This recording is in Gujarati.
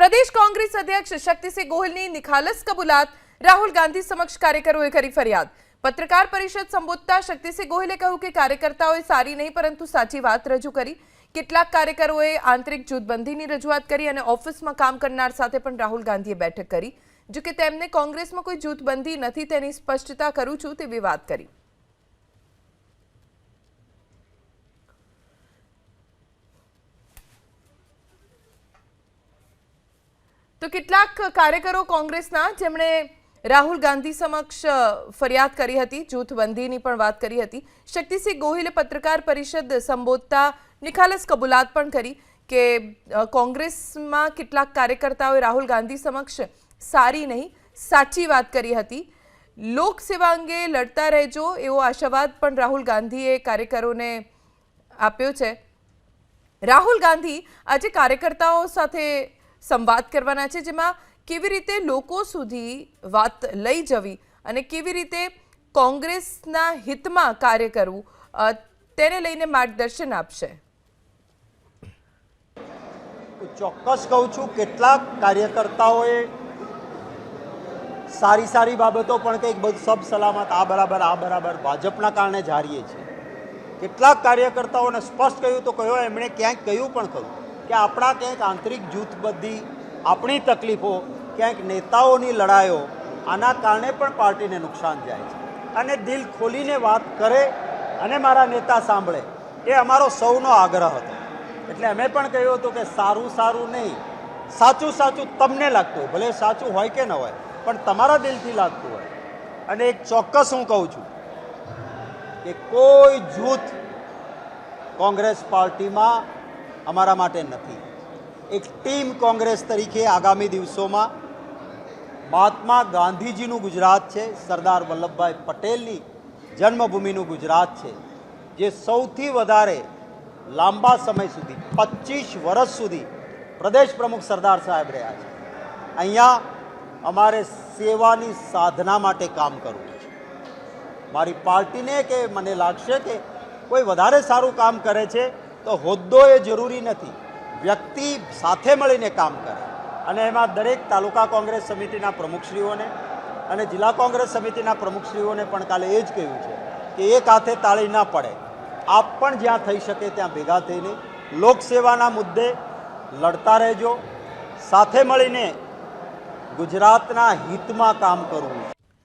प्रदेश कांग्रेस अध्यक्ष शक्तिसिंह गोहिलની નિખાલસ કબૂલાત રાહુલ ગાંધી સમક્ષ કાર્યકરોએ કરી ફરિયાદ। પત્રકાર પરિષદ સંબોધતા શક્તિસિંહ ગોહિલે કહ્યું કે કાર્યકર્તાઓએ સારી નહીં પરંતુ સાચી વાત રજૂ કરી। કેટલાક કાર્યકરોએ આંતરિક જૂથબંધીની રજૂઆત કરી અને ઓફિસમાં કામ કરનાર સાથે પણ રાહુલ ગાંધીએ બેઠક કરી। જો કે તેમને કોંગ્રેસમાં કોઈ જૂથબંધી નથી તેની સ્પષ્ટતા કરું છું તેવી વાત કરી। तो કેટલાક કાર્યકરો કોંગ્રેસના જેમણે રાહુલ ગાંધી સમક્ષ ફરિયાદ કરી હતી, જૂથબંધીની પણ વાત કરી હતી। શક્તિસિંહ ગોહિલે પત્રકાર પરિષદ સંબોધતા નિખાલસ કબૂલાત પણ કરી કે કોંગ્રેસમાં કેટલાક કાર્યકર્તાઓએ રાહુલ ગાંધી સમક્ષ સારી નહીં સાચી વાત કરી હતી। લોકસેવા અંગે લડતા રહેજો એવો આશાવાદ પણ રાહુલ ગાંધીએ કાર્યકરોને આપ્યો છે। રાહુલ ગાંધી આજે કાર્યકર્તાઓ સાથે संवाद करवाना है, जेमां केवी रीते लोको सुधी वात लई जवी अने केवी रीते कोंग्रेसना हितमां कार्य करवुं तेने लईने मार्गदर्शन आपशे। ચોક્કસ કહું છું કેટલાક કાર્યકર્તાઓએ સારી સારી બાબતો પણ કંઈક બધું સબ સલામત આ બરાબર ભાજપના કારણે જ હારીએ છીએ। કેટલાક કાર્યકર્તાઓને સ્પષ્ટ કહ્યું તો કહ્યું, એમણે ક્યાંક કહ્યું પણ ખરું કે આપણા ક્યાંક આંતરિક જૂથબદ્ધી, આપણી તકલીફો, ક્યાંક નેતાઓની લડાઈઓ આના કારણે પણ પાર્ટીને નુકસાન જાય છે અને દિલ ખોલીને વાત કરે અને મારા નેતા સાંભળે એ અમારો સૌનો આગ્રહ હતો। એટલે અમે પણ કહ્યું હતું કે સારું નહીં, સાચું તમને લાગતું હોય, ભલે સાચું હોય કે ન હોય પણ તમારા દિલથી લાગતું હોય। અને એક ચોક્કસ હું કહું છું કે કોઈ જૂથ કોંગ્રેસ પાર્ટીમાં અમારા માટે નથી। એક ટીમ કોંગ્રેસ તરીકે આગામી દિવસોમાં મહાત્મા ગાંધીજીનું ગુજરાત છે, સરદાર વલ્લભભાઈ પટેલની જન્મભૂમિનું ગુજરાત છે, જે સૌથી વધારે લાંબા સમય સુધી 25 વર્ષ સુધી પ્રદેશ પ્રમુખ સરદાર સાહેબ રહ્યા છે। અહીંયા અમારે સેવાની સાધના માટે કામ કરવું છે। મારી પાર્ટીને કે મને લાગશે કે કોઈ વધારે સારું કામ કરે છે તો હોદ્દો એ જરૂરી નથી, વ્યક્તિ સાથે મળીને કામ કરે। અને એમાં દરેક તાલુકા કોંગ્રેસ સમિતિના પ્રમુખશ્રીઓને અને જિલ્લા કોંગ્રેસ સમિતિના પ્રમુખશ્રીઓને પણ કાલે એ જ કહ્યું છે કે એક હાથે તાળી ના પડે, આપ પણ જ્યાં થઈ શકે ત્યાં ભેગા થઈને લોકસેવાના મુદ્દે લડતા રહેજો, સાથે મળીને ગુજરાતના હિતમાં કામ કરવું।